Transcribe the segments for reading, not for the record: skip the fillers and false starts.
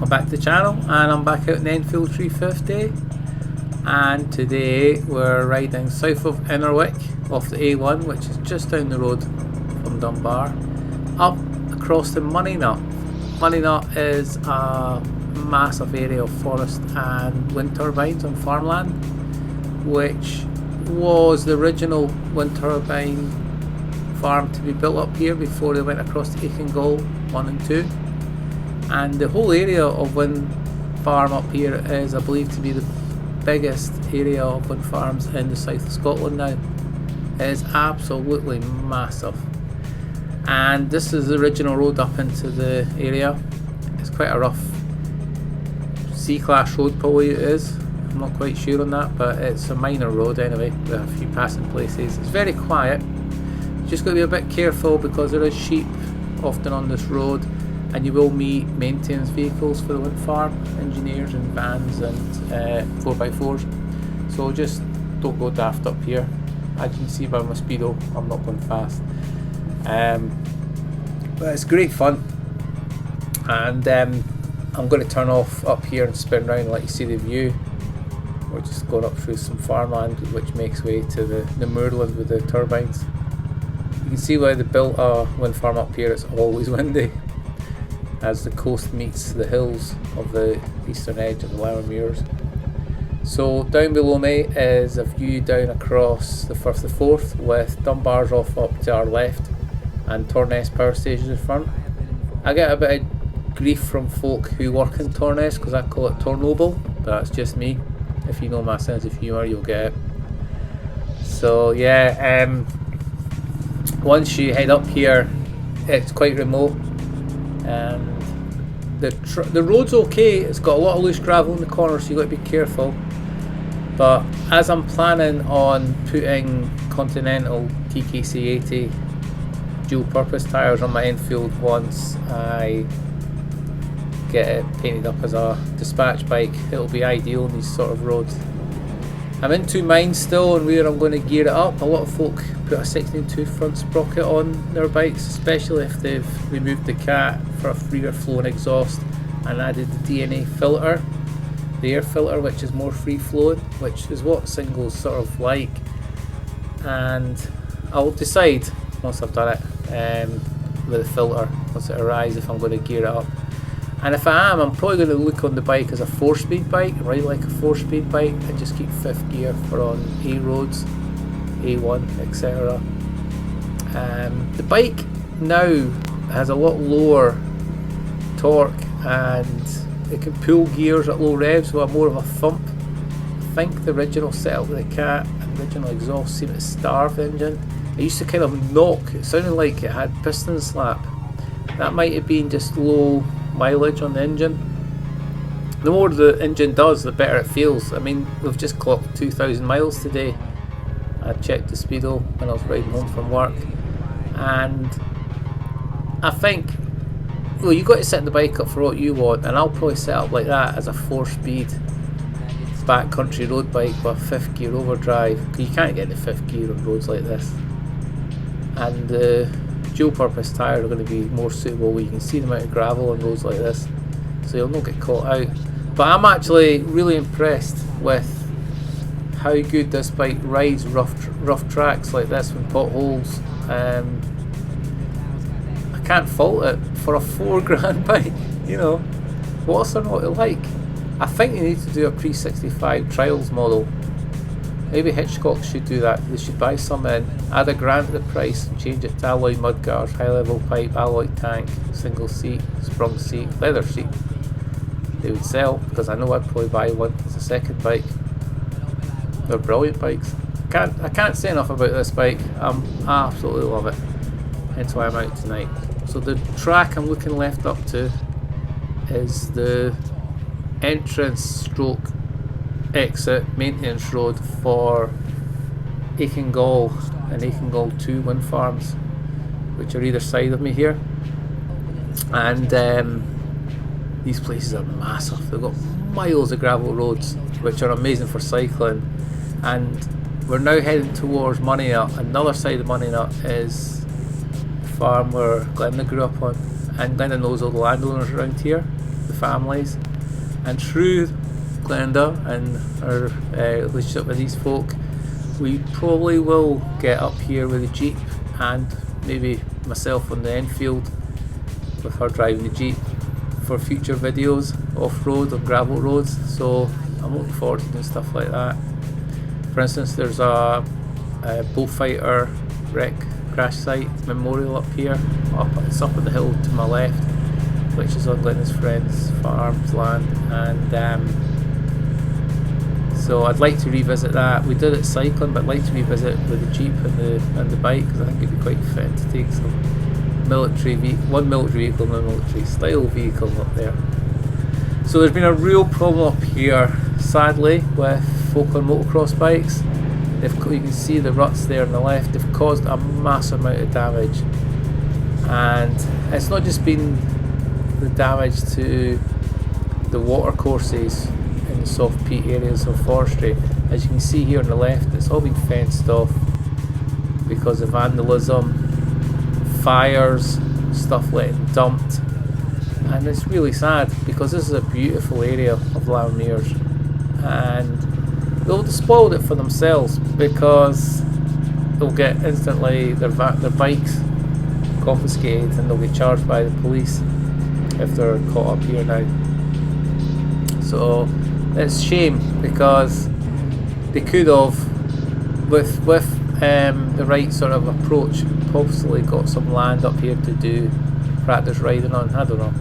Welcome back to the channel, and I'm back out in Enfield 350, and today we're riding south of Innerwick off the A1, which is just down the road from Dunbar, up across the Moneynut. Moneynut is a massive area of forest and wind turbines on farmland, which was the original wind turbine farm to be built up here before they went across to Aiken 1 and 2. And the whole area of wind farm up here is, I believe, to be the biggest area of wind farms in the south of Scotland now. It is absolutely massive, and this is the original road up into the area. It's quite a rough C-class road, probably it is. I'm not quite sure on that, but it's a minor road anyway, with a few passing places. It's very quiet. You just got to be a bit careful because there is sheep often on this road, and you will meet maintenance vehicles for the wind farm, engineers and vans and 4x4s. So just don't go daft up here. As you can see by my speedo, I'm not going fast. But it's great fun, and I'm going to turn off up here and spin round and let you see the view. We're just going up through some farmland which makes way to the moorland with the turbines. You can see why they built a wind farm up here. It's always windy, as the coast meets the hills of the eastern edge of the Lower Muirs. So down below me is a view down across the Firth of Forth, with Dunbar's off up to our left and Torness power station in front. I get a bit of grief from folk who work in Torness because I call it Tornoble, but that's just me. If you know my sense of humour, you'll get it. So yeah, once you head up here, it's quite remote. The road's okay. It's got a lot of loose gravel in the corners, so you've got to be careful. But as I'm planning on putting Continental TKC 80 dual purpose tyres on my Enfield once I get it painted up as a dispatch bike, it'll be ideal on these sort of roads. I'm in two minds still on where I'm going to gear it up. A lot of folk put a 16.2 front sprocket on their bikes, especially if they've removed the cat for a freer flowing exhaust and added the DNA filter, the air filter, which is more free flowing, which is what singles sort of like. And I'll decide once I've done it with the filter, once it arrives, if I'm going to gear it up. And if I am, I'm probably going to look on the bike as a 4-speed bike, ride like a 4-speed bike, and just keep 5th gear for on A roads, A1, etc. The bike now has a lot lower torque, and it can pull gears at low revs with more of a thump. I think the original setup with the cat and original exhaust seemed to starve the engine. It used to kind of knock. It sounded like it had piston slap. That might have been just low mileage on the engine. The more the engine does, the better it feels. I mean, we've just clocked 2,000 miles today. I checked the speedo when I was riding home from work, and I think, well, you've got to set the bike up for what you want, and I'll probably set up like that as a 4-speed backcountry road bike with a 5th gear overdrive, because you can't get the 5th gear on roads like this. And the dual purpose tyres are going to be more suitable where you can see the amount of gravel on roads like this, so you'll not get caught out. But I'm actually really impressed with how good this bike rides rough tracks like this with potholes. I can't fault it for a £4,000 bike. You know, what's there not to like? I think you need to do a pre-65 trials model. Maybe Hitchcock should do that. They should buy some in, add £1,000 to the price, and change it to alloy mudguards, high level pipe, alloy tank, single seat, sprung seat, leather seat. They would sell, because I know I'd probably buy one as a second bike. They're brilliant bikes. I can't say enough about this bike. I absolutely love it. Hence why I'm out tonight. So the track I'm looking left up to is the entrance stroke exit maintenance road for Aiken and Aiken 2 wind farms, which are either side of me here. And these places are massive. They've got miles of gravel roads which are amazing for cycling, and we're now heading towards Moneynut. Another side of Moneynut is the farm where Glenda grew up on, and Glenda knows all the landowners around here, the families. And through Glenda and our relationship with these folk, we probably will get up here with a Jeep, and maybe myself on the Enfield with her driving the Jeep for future videos off-road on gravel roads. So I'm looking forward to doing stuff like that. For instance, there's a bullfighter wreck crash site memorial up here. It's up on the hill to my left, which is on Glenda's friend's farm's land, and so I'd like to revisit that. We did it cycling, but I'd like to revisit with the Jeep and the bike, because I think it'd be quite fit to take some one military vehicle and a military style vehicle up there. So there's been a real problem up here, sadly, with folk on motocross bikes. You can see the ruts there on the left. They've caused a massive amount of damage, and it's not just been the damage to the water courses in the soft peat areas of forestry. As you can see here on the left, it's all been fenced off because of vandalism, fires, stuff getting dumped, and it's really sad because this is a beautiful area of Loughmears, and they'll spoil it for themselves because they'll get instantly their bikes confiscated and they'll get charged by the police if they're caught up here now. So it's a shame, because they could have, with the right sort of approach, possibly got some land up here to do practice riding on. I don't know.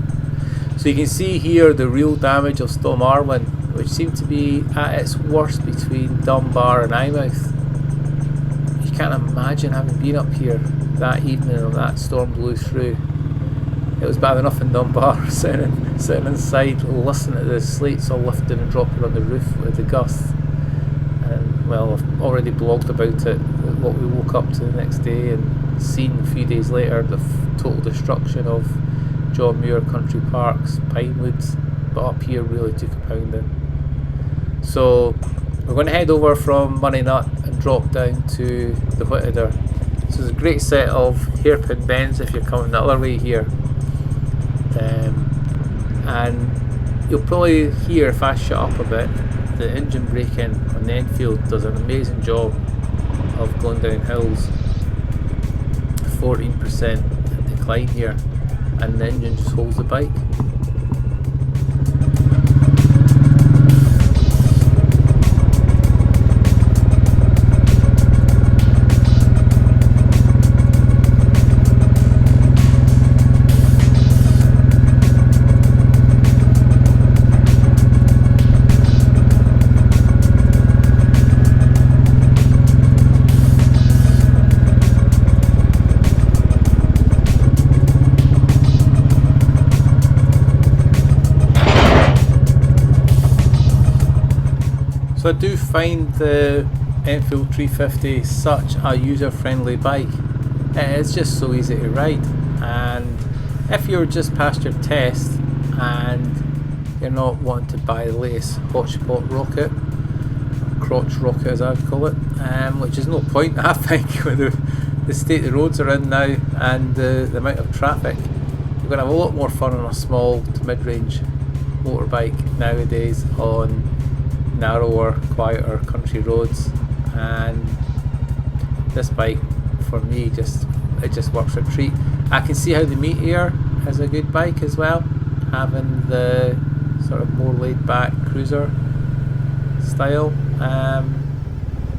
So you can see here the real damage of Storm Arwen, which seemed to be at its worst between Dunbar and Eyemouth. You can't imagine having been up here that evening when that storm blew through. It was bad enough in Dunbar, sitting inside, listening to the slates all lifting and dropping on the roof with the gusts. And well, I've already blogged about it, what we woke up to the next day and seen a few days later, the total destruction of John Muir Country Park's pine woods. But up here really took a pounding. So we're going to head over from Moneynut and drop down to the Whiteadder. So there's a great set of hairpin bends if you're coming the other way here. And you'll probably hear, if I shut up a bit, the engine braking on the Enfield does an amazing job of going down hills. 14% decline here, and the engine just holds the bike. So I do find the Enfield 350 such a user-friendly bike. It's just so easy to ride, and if you're just past your test and you're not wanting to buy the latest hotspot rocket, crotch rocket as I would call it, which is no point I think with the state the roads are in now and the amount of traffic. You're going to have a lot more fun on a small to mid-range motorbike nowadays on narrower, quieter country roads, and this bike for me it just works a treat. I can see how the Meteor is a good bike as well, having the sort of more laid back cruiser style.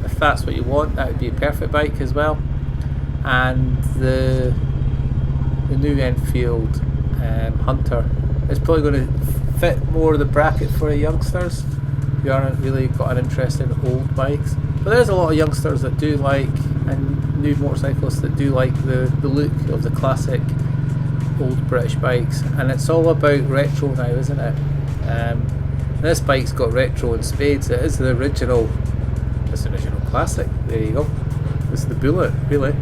If that's what you want, that would be a perfect bike as well. And the new Enfield Hunter is probably going to fit more the bracket for youngsters who aren't really got an interest in old bikes. But there's a lot of youngsters that do like, and new motorcyclists that do like the look of the classic old British bikes, and it's all about retro now, isn't it? This bike's got retro in spades. It is the original classic. There you go. This is the Bullet, really.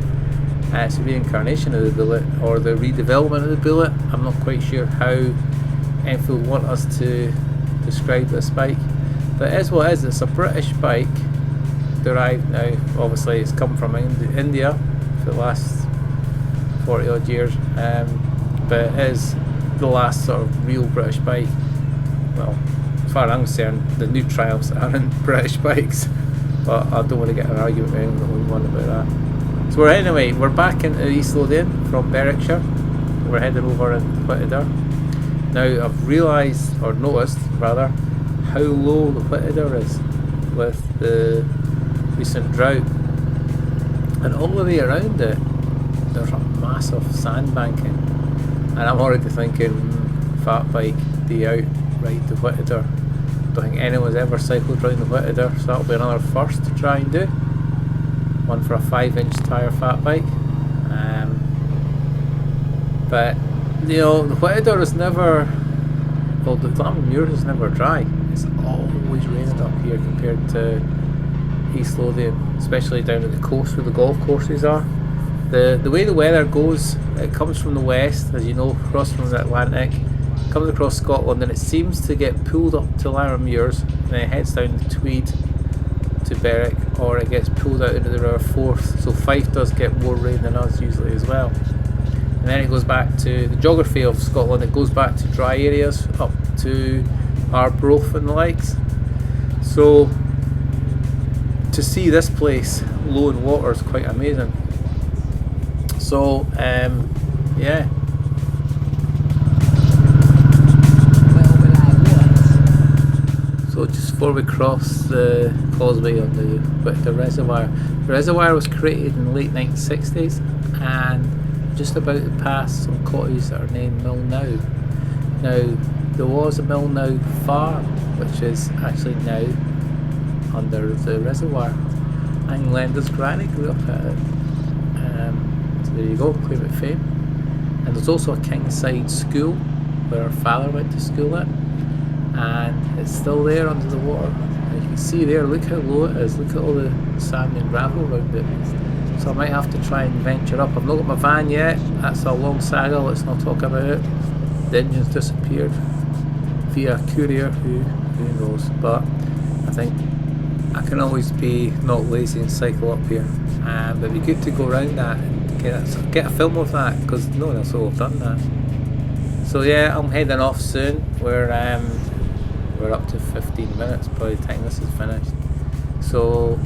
It's a reincarnation of the Bullet, or the redevelopment of the Bullet. I'm not quite sure how Enfield want us to describe this bike, but it is what it is. It's a British bike, derived now, obviously it's come from India for the last 40 odd years, but it is the last sort of real British bike. well, as far as I'm concerned, the new Triumphs are in British bikes. But I don't want to get an argument with anyone about that. So we're back into East Lothian from Berwickshire. We're heading over in Whiteadder. Now I've realised, or noticed rather, how low the Whiteadder is with the recent drought. And all the way around it, there's a massive sand banking. And I'm already thinking, fat bike, day out, ride the Whiteadder. Don't think anyone's ever cycled around the Whiteadder, so that'll be another first to try and do. One for a 5-inch tyre fat bike. But you know, the Whiteadder is never, well, the Glammuir is never dry. It's always raining up here compared to East Lothian, especially down at the coast where the golf courses are. The way the weather goes, it comes from the west, as you know, across from the Atlantic, comes across Scotland, and it seems to get pulled up to Glammuir, and then it heads down the Tweed to Berwick, or it gets pulled out into the River Forth. So Fife does get more rain than us usually as well. And then it goes back to the geography of Scotland. It goes back to dry areas up to Arbroath and the likes. So to see this place low in water is quite amazing. So yeah. So just before we cross the causeway on the Whiteadder Reservoir, the reservoir was created in the late 1960s and just about to pass some cottages that are named Moneynut. Now there was a Moneynut farm which is actually now under the reservoir, and Glenda's granny grew up at it. So there you go, claim it fame. And there's also a Kingside school where her father went to school at, and it's still there under the water. And you can see there, look how low it is, look at all the sand and gravel around it. So I might have to try and venture up. I've not got my van yet, that's a long saga, let's not talk about it. The engine's disappeared via courier, who knows, but I think I can always be not lazy and cycle up here. But it'd be good to go around that and get a film of that, because no one else will have done that. So yeah, I'm heading off soon. We're up to 15 minutes by the time this is finished. So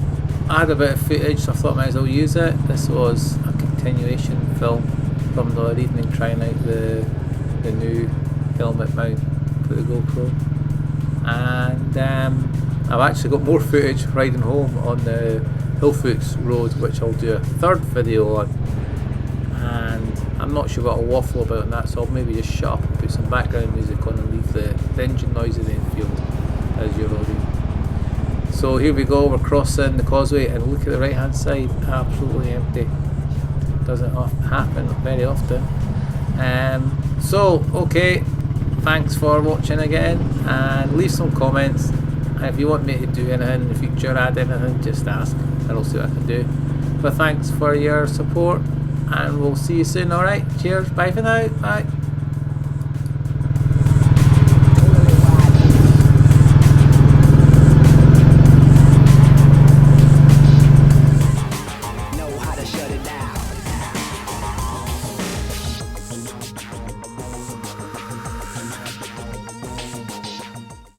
I had a bit of footage, so I thought I might as well use it. This was a continuation film from the other evening, trying out the new helmet mount for the GoPro. And I've actually got more footage riding home on the Hillfoots Road, which I'll do a third video on. And I'm not sure what I'll waffle about on that, so I'll maybe just shut up and put some background music on and leave the engine noise of the Enfield as your audio. So here we go, we're crossing the causeway, and look at the right hand side, absolutely empty. Doesn't happen very often. So okay, thanks for watching again, and leave some comments. And if you want me to do anything in the future, add anything, just ask and I'll see what I can do. But thanks for your support, and we'll see you soon. Alright, cheers, bye for now, bye.